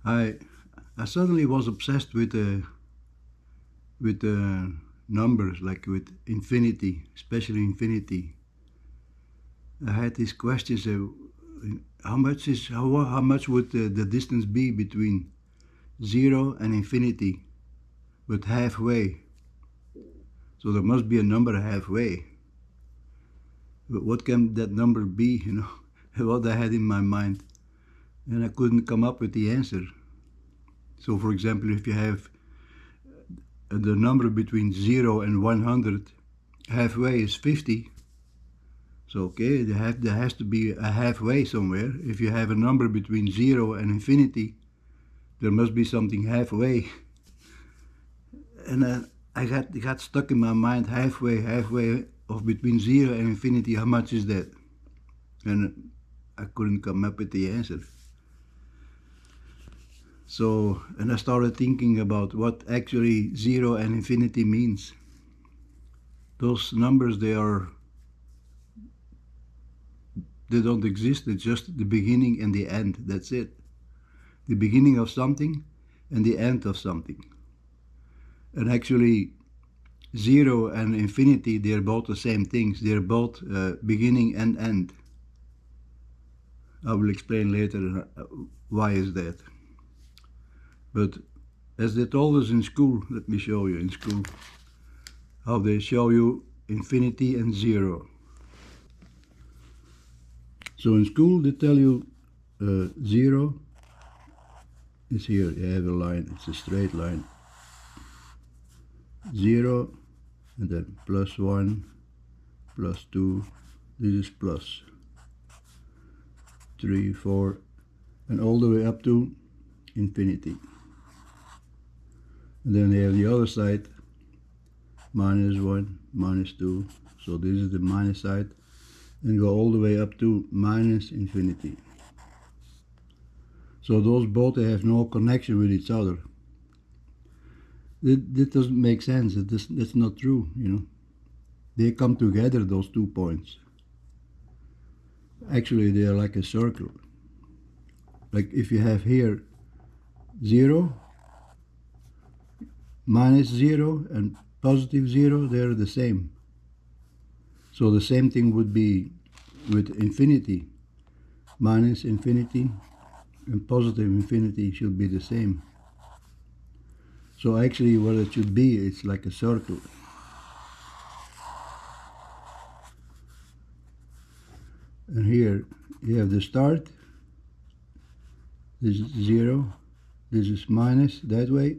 I I suddenly was obsessed with numbers, like with infinity, especially infinity. I had these questions: how much would the distance be between zero and infinity, but halfway? So there must be a number halfway. But what can that number be? What I had in my mind, and I couldn't come up with the answer. So, for example, if you have the number between 0 and 100, halfway is 50. So, okay, there has to be a halfway somewhere. If you have a number between 0 and infinity, there must be something halfway. And I got stuck in my mind, halfway of between 0 and infinity, how much is that? And I couldn't come up with the answer. So, and I started thinking about what actually 0 and infinity means. Those numbers, they don't exist. It's just the beginning and the end. That's it. The beginning of something and the end of something. And actually, 0 and infinity, they're both the same things. They're both beginning and end. I will explain later why is that. But as they told us in school, let me show you in school, how they show you infinity and 0. So in school they tell you 0 is here. You have a line, it's a straight line. 0 and then plus 1, plus 2, this is plus 3, 4, and all the way up to infinity. And then they have the other side, minus 1, minus 2, so this is the minus side, and go all the way up to minus infinity. So those both have no connection with each other. That doesn't make sense. That's not true, They come together, those 2 points. Actually, they are like a circle. Like if you have here 0, minus 0 and positive 0, they're the same. So the same thing would be with infinity. Minus infinity and positive infinity should be the same. So actually what it should be, it's like a circle. And here you have the start. This is 0. This is minus that way.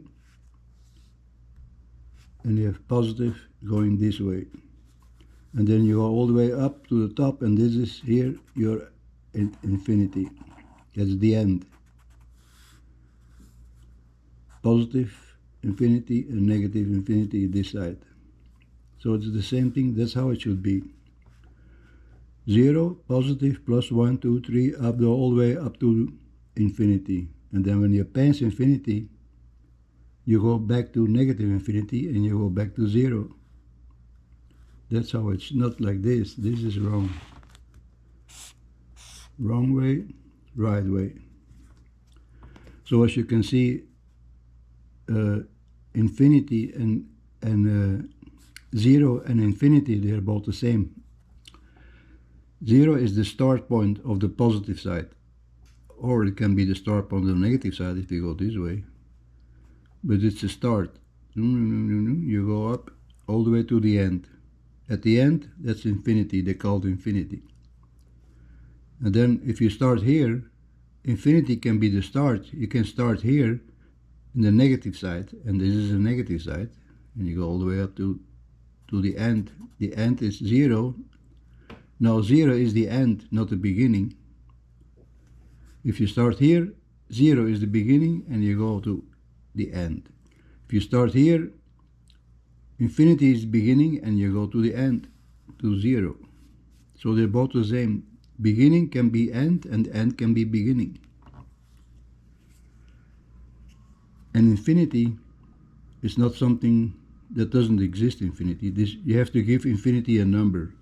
And you have positive going this way. And then you go all the way up to the top, and this is here your infinity. That's the end. Positive infinity and negative infinity this side. So it's the same thing. That's how it should be. 0, positive, plus 1, 2, 3, up all the way up to infinity. And then when you pass infinity, you go back to negative infinity and you go back to 0. That's how it's not like this. This is wrong. Wrong way, right way. So as you can see, infinity and 0 and infinity, they're both the same. 0 is the start point of the positive side, or it can be the start point of the negative side if you go this way. But it's a start. You go up all the way to the end. At the end, that's infinity. They call it infinity. And then if you start here, infinity can be the start. You can start here in the negative side, and this is a negative side, and you go all the way up to the end. The end is 0. Now 0 is the end, not the beginning. If you start here, 0 is the beginning, and you go to the end. If you start here, infinity is the beginning, and you go to the end, to 0. So they're both the same. Beginning can be end, and end can be beginning. And infinity is not something that doesn't exist, infinity. You have to give infinity a number.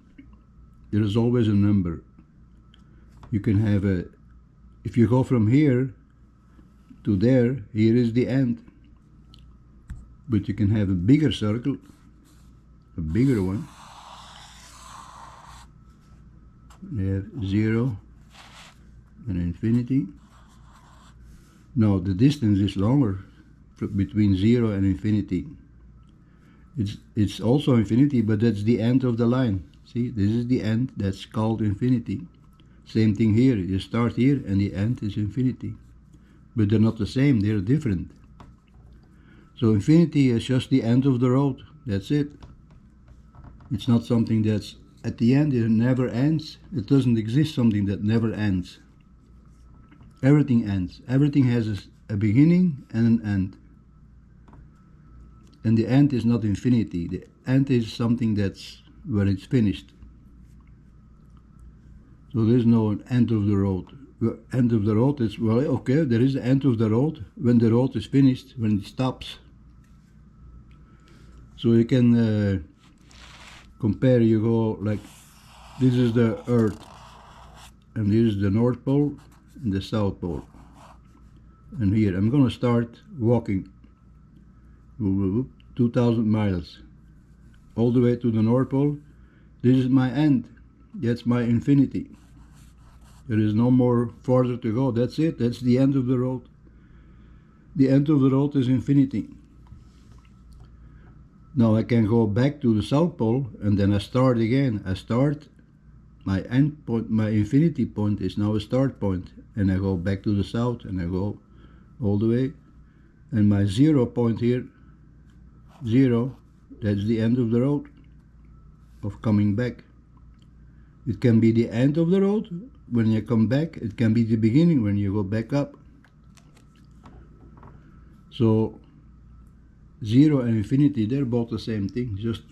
There is always a number. You can have if you go from here to there, here is the end. But you can have a bigger circle, a bigger one. You have 0 and infinity. Now the distance is longer between 0 and infinity. It's also infinity, but that's the end of the line. See, this is the end, that's called infinity. Same thing here, you start here and the end is infinity. But they're not the same, they're different. So infinity is just the end of the road, that's it. It's not something that's at the end, it never ends. It doesn't exist something that never ends. Everything ends. Everything has a beginning and an end. And the end is not infinity. The end is something that's where it's finished. So there's no end of the road. The end of the road is, well, okay, there is the end of the road when the road is finished, when it stops. So you can compare, you go like, this is the Earth, and this is the North Pole and the South Pole. And here, I'm gonna start walking 2,000 miles all the way to the North Pole. This is my end, that's my infinity. There is no more farther to go, that's it, that's the end of the road. The end of the road is infinity. Now I can go back to the South Pole and then I start again. I start, my end point, my infinity point is now a start point, and I go back to the south and I go all the way. And my 0 point here, 0, that's the end of the road, of coming back. It can be the end of the road when you come back, it can be the beginning when you go back up. So 0 and infinity, they're both the same thing, just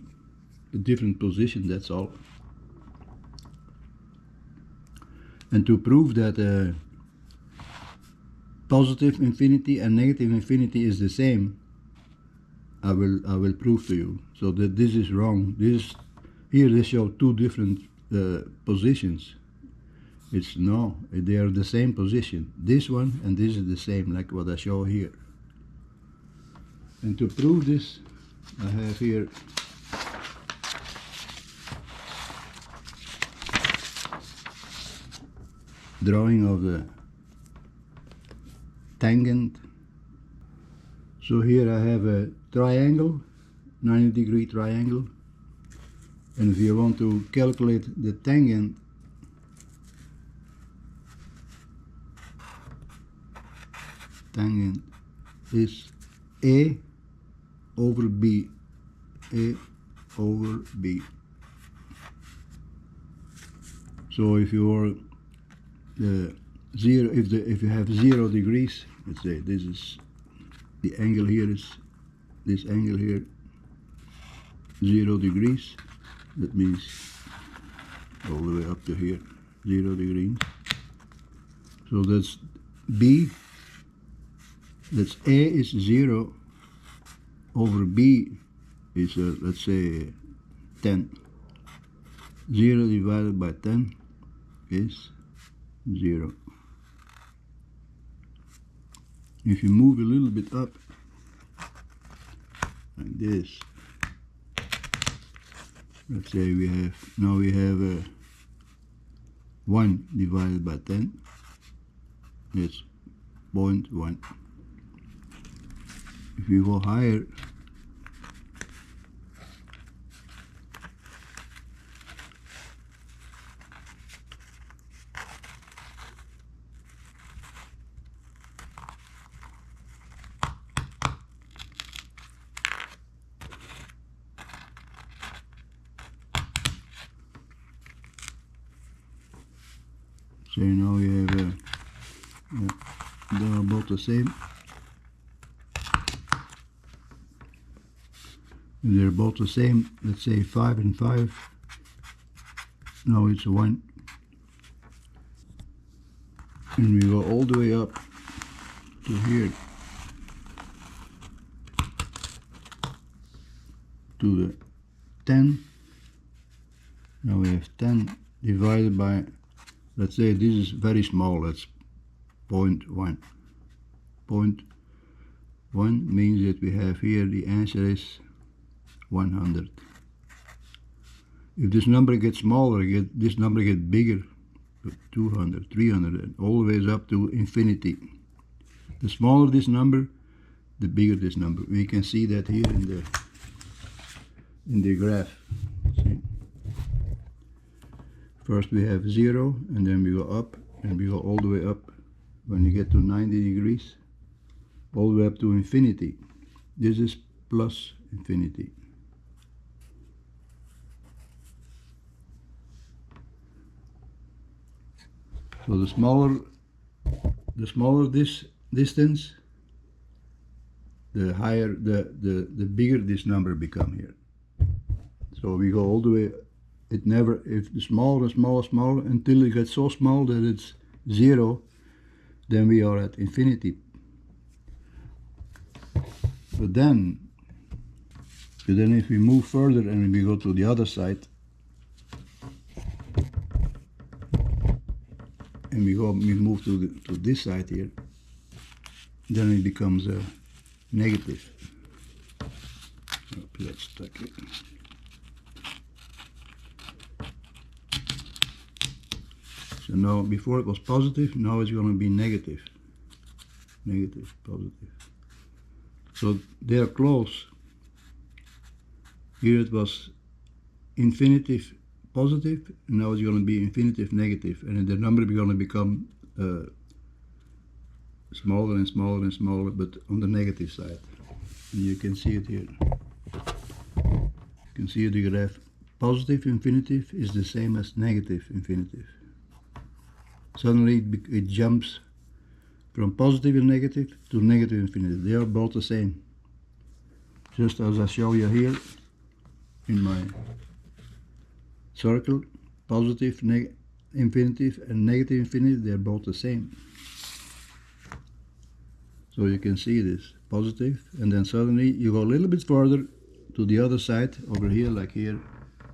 a different position, that's all. And to prove that positive infinity and negative infinity is the same, I will prove to you. So that this is wrong. Here they show two different positions. It's no, they are the same position. This one and this is the same, like what I show here. And to prove this, I have here drawing of the tangent. So here I have a triangle, 90-degree triangle, and if you want to calculate the tangent, is A over B, A over B. So if you are if you have 0 degrees, let's say this is the angle here, is this angle here 0 degrees, that means all the way up to here 0 degrees. So that's B, that's A is 0 over B is let's say 10. 0 divided by 10 is 0. If you move a little bit up like this, let's say we have 1 divided by 10, it's 0.1. If you go higher, so now you have they're about the same. If they're both the same, let's say 5 and 5, now it's 1. And we go all the way up to here, to the 10. Now we have 10 divided by, let's say this is very small, that's 0.1. 0.1 means that we have here the answer is 100. If this number gets smaller, this number gets bigger, 200, 300, and all the way up to infinity. The smaller this number, the bigger this number. We can see that here in the graph. See? First we have 0, and then we go up, and we go all the way up. When you get to 90 degrees, all the way up to infinity. This is plus infinity. So the smaller this distance, the higher, the bigger this number become here. So we go all the way. If the smaller, until it gets so small that it's 0, then we are at infinity. But then if we move further and we go to the other side, and we move to this side here, then it becomes negative. Let's stuck it. So now, before it was positive, now it's going to be negative. Negative, positive. So they are close. Here it was infinitive positive, and now it's going to be infinitive negative, and the number is going to become smaller and smaller and smaller, but on the negative side. And you can see it here. You can see the graph. Positive infinitive is the same as negative infinitive. Suddenly it jumps from positive and negative to negative infinitive. They are both the same. Just as I show you here in my circle, positive infinitive and negative infinitive, they are both the same. So you can see this, positive, and then suddenly you go a little bit further to the other side, over here, like here.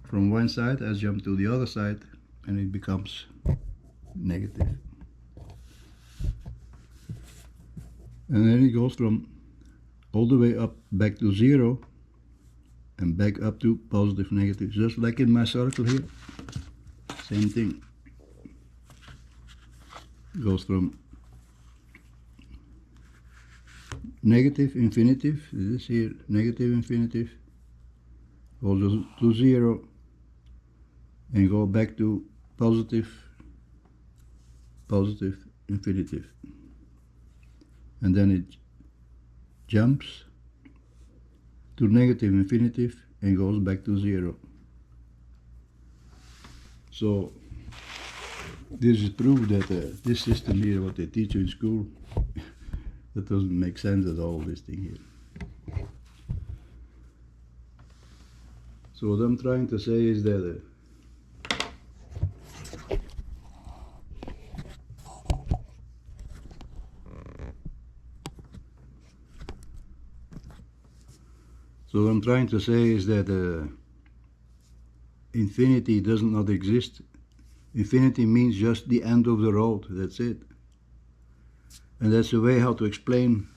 From one side, I jump to the other side, and it becomes negative. And then it goes from all the way up back to 0 and back up to positive, negative, just like in my circle here. Same thing. It goes from negative infinitive, this here, negative infinitive, goes to 0 and go back to positive infinitive, and then it jumps to negative infinitive and goes back to 0. So this is proof that this system here, what they teach you in school, that doesn't make sense at all, this thing here. So what I'm trying to say is that infinity does not exist. Infinity means just the end of the road, that's it. And that's the way how to explain.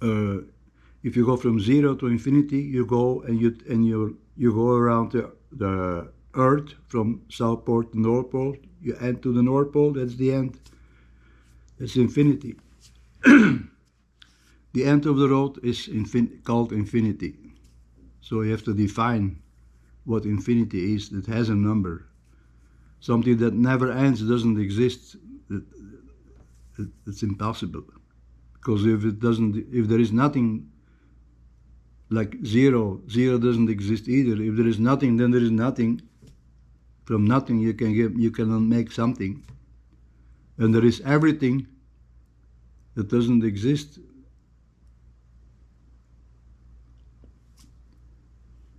If you go from 0 to infinity, you go and you go around the Earth from South Pole to North Pole. You end to the North Pole. That's the end. That's infinity. The end of the road is called infinity. So you have to define what infinity is. That has a number. Something that never ends doesn't exist. It's impossible. Because if there is nothing, like 0 doesn't exist either. If there is nothing, then there is nothing. From nothing you cannot make something. And there is everything that doesn't exist.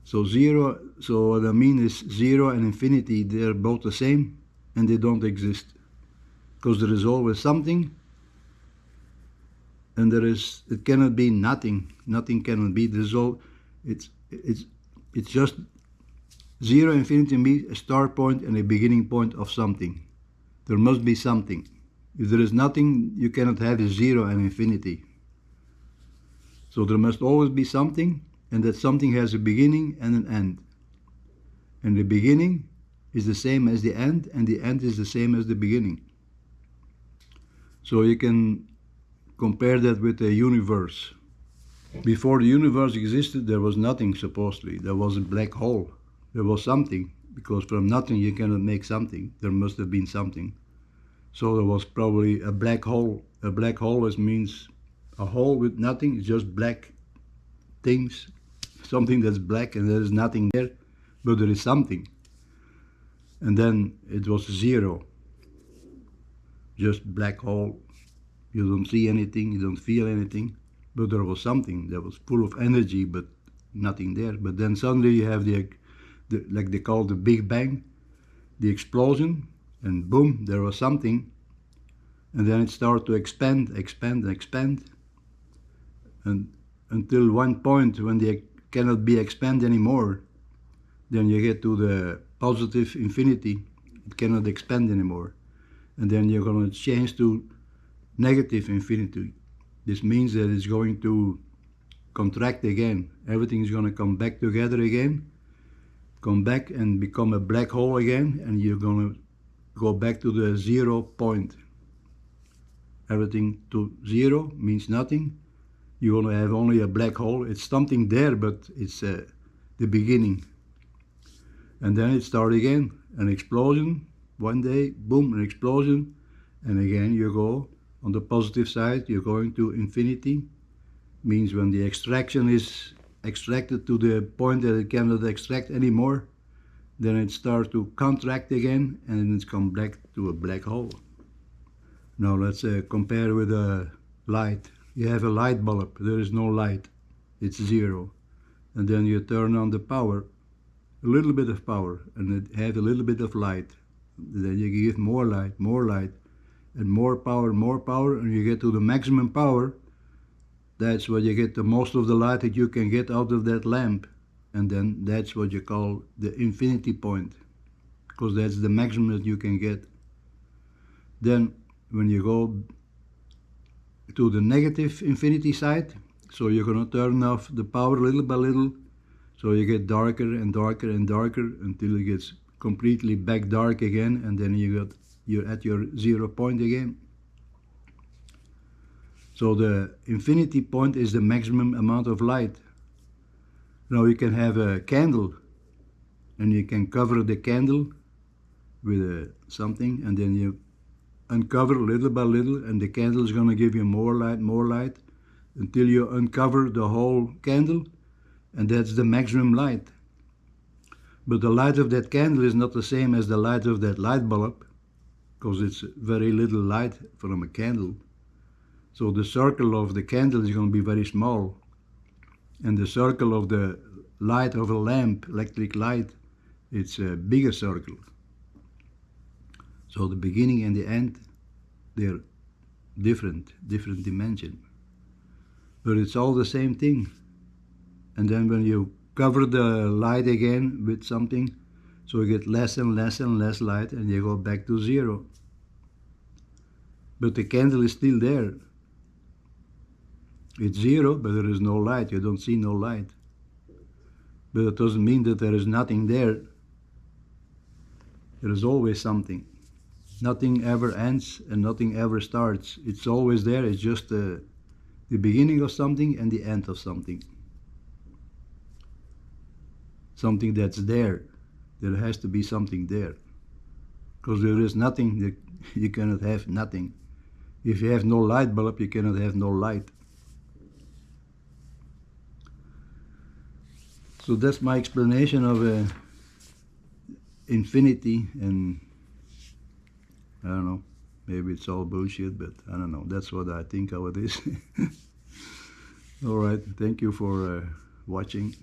So what I mean is 0 and infinity, they are both the same and they don't exist. Because there is always something, and it cannot be nothing. Nothing cannot be. It's just 0 and infinity means a start point and a beginning point of something. There must be something. If there is nothing, you cannot have a zero and infinity. So there must always be something, and that something has a beginning and an end. And the beginning is the same as the end, and the end is the same as the beginning. So you can compare that with the universe. Before the universe existed, there was nothing, supposedly. There was a black hole. There was something, because from nothing you cannot make something. There must have been something. So there was probably a black hole. A black hole means a hole with nothing, it's just black things. Something that's black and there is nothing there, but there is something. And then it was zero. Just black hole. You don't see anything, you don't feel anything. But there was something that was full of energy, but nothing there. But then suddenly you have the like they call the Big Bang, the explosion, and boom, there was something. And then it started to expand, expand, expand. And until one point when they cannot be expanded anymore, then you get to the positive infinity. It cannot expand anymore. And then you're going to change to negative infinity. This means that it's going to contract again. Everything is going to come back together again, come back and become a black hole again, and you're going to go back to the 0 point. Everything to zero means nothing. You want to have only a black hole. It's something there, but it's the beginning. And then it starts again, an explosion. One day, boom, an explosion. And again you go on the positive side, you're going to infinity. Means when the extraction is extracted to the point that it cannot extract anymore, then it starts to contract again, and then it's come back to a black hole. Now let's compare with a light. You have a light bulb, there is no light, it's zero. And then you turn on the power, a little bit of power, and it has a little bit of light. Then you give more light, and more power, and you get to the maximum power. That's what you get the most of the light that you can get out of that lamp. And then that's what you call the infinity point, because that's the maximum that you can get. Then when you go to the negative infinity side, so you're going to turn off the power little by little, so you get darker and darker and darker until it gets completely back dark again, and then you're at your 0 point again. So the infinity point is the maximum amount of light. Now you can have a candle, and you can cover the candle with something, and then you uncover little by little, and the candle is going to give you more light, until you uncover the whole candle, and that's the maximum light. But the light of that candle is not the same as the light of that light bulb, because it's very little light from a candle. So the circle of the candle is going to be very small, and the circle of the light of a lamp, electric light, it's a bigger circle. So the beginning and the end, they're different dimension. But it's all the same thing. And then when you cover the light again with something, so you get less and less and less light, and you go back to zero. But the candle is still there. It's zero, but there is no light. You don't see no light. But it doesn't mean that there is nothing there. There is always something. Nothing ever ends and nothing ever starts. It's always there. It's just the beginning of something and the end of something. Something that's there. There has to be something there. Because there is nothing, that you cannot have nothing. If you have no light bulb, you cannot have no light. So that's my explanation of infinity, and I don't know, maybe it's all bullshit, but I don't know, that's what I think of it is. Alright, thank you for watching.